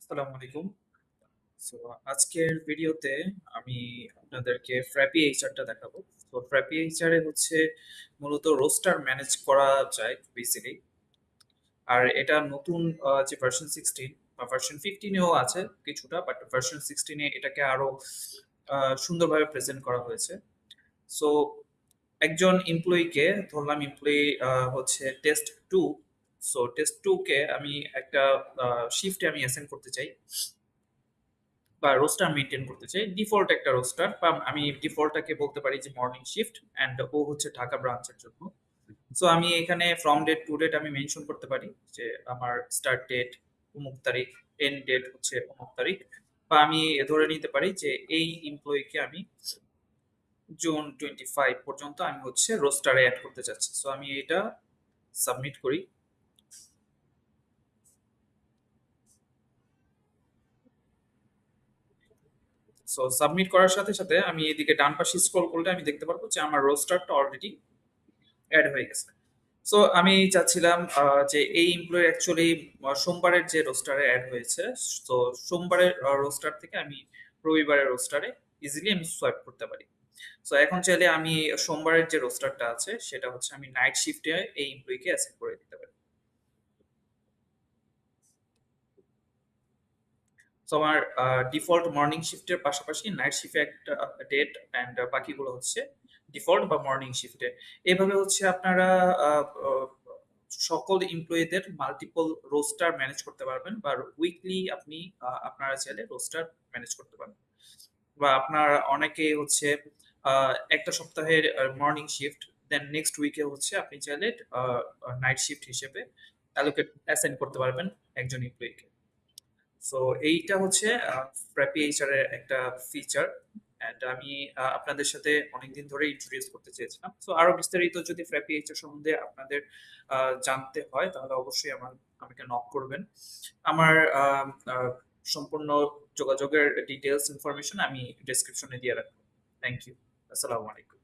আসসালামু আলাইকুম। সো আজকের ভিডিওতে আমি আপনাদেরকে ফ্র্যাপি এইচআরটা দেখাবো। তো ফ্র্যাপি এইচআর এ হচ্ছে মূলত রোস্টার ম্যানেজ করা যায় খুব ইজিলি। আর এটা নতুন যে ভার্সন 16 বা ভার্সন 15 এও আছে কিছুটা, বাট ভার্সন 16 এ এটাকে আরো সুন্দরভাবে প্রেজেন্ট করা হয়েছে। সো একজন এমপ্লয়িকে ধরলাম এমপ্লয়ি হচ্ছে test two. So test two কে আমি একটা শিফটে আমি অ্যাসাইন করতে চাই বা রোস্টার মেনটেন করতে চাই, ডিফল্ট একটা রোস্টার, বা আমি ডিফল্টটাকে বলতে পারি যে মর্নিং শিফট, অ্যান্ড ও হচ্ছে ঢাকা ব্রাঞ্চের জন্য। সো আমি এখানে ফ্রম ডেট টু ডেট আমি মেনশন করতে পারি যে আমার স্টার্ট ডেট অমুক তারিখ, এন্ড ডেট হচ্ছে অমুক তারিখ, বা আমি ধরে নিতে পারি যে এই এমপ্লয়িকে আমি জুন 25 পর্যন্ত আমি হচ্ছে রোস্টারে অ্যাড করতে চাচ্ছি। সো আমি এটা সাবমিট করি। সো সাবমিট করার সাথে সাথে আমি এদিকে ডান পাশে স্ক্রল করলে আমি দেখতে পারবো যে আমার রোস্টারটা অলরেডি অ্যাড হয়ে গেছে। সো আমি চাচ্ছিলাম যে এই এমপ্লয়ি অ্যাকচুয়ালি সোমবারের যে রোস্টারে অ্যাড হয়েছে, তো সোমবারের রোস্টার থেকে আমি রবিবারের রোস্টারে ইজিলি আমি সোয়াইপ করতে পারি। সো এখন চাইলে আমি সোমবারের যে রোস্টারটা আছে সেটা হচ্ছে আমি নাইট শিফটে এই এমপ্লয়িকে অ্যাসাইন করে দিতে পারি। সো আমার ডিফল্ট মর্নিং শিফটের পাশাপাশি নাইট শিফটে একটা ডেট, অ্যান্ড বাকিগুলো হচ্ছে ডিফল্ট বা মর্নিং শিফটে। এভাবে হচ্ছে আপনারা আহ, আহ, সকল এমপ্লয়ীদের মাল্টিপল রোস্টার ম্যানেজ করতে পারবেন, বা উইকলি আপনি আপনারা চাইলে রোস্টার ম্যানেজ করতে পারবেন। বা আপনার অনেকে হচ্ছে একটা সপ্তাহের মর্নিং শিফট, দেন নেক্সট উইকে হচ্ছে আপনি চাইলে নাইট শিফট হিসেবে অ্যালোকেট অ্যাসাইন করতে পারবেন একজন এমপ্লয়িকে। সো এইটা হচ্ছে প্র্যাপি এইচআর এর একটা ফিচার, এন্ড আমি আপনাদের সাথে অনেকদিন ধরে ইন্ট্রোডিউস করতে চেয়েছিলাম। সো আরো বিস্তারিত যদি প্র্যাপি এইচআর সম্বন্ধে আপনাদের জানতে হয় তাহলে অবশ্যই আমাকে নক করবেন। আমার সম্পূর্ণ যোগাযোগের ডিটেলস ইনফরমেশন আমি ডেসক্রিপশনে দিয়ে রাখবো। Thank you. আসসালামু আলাইকুম।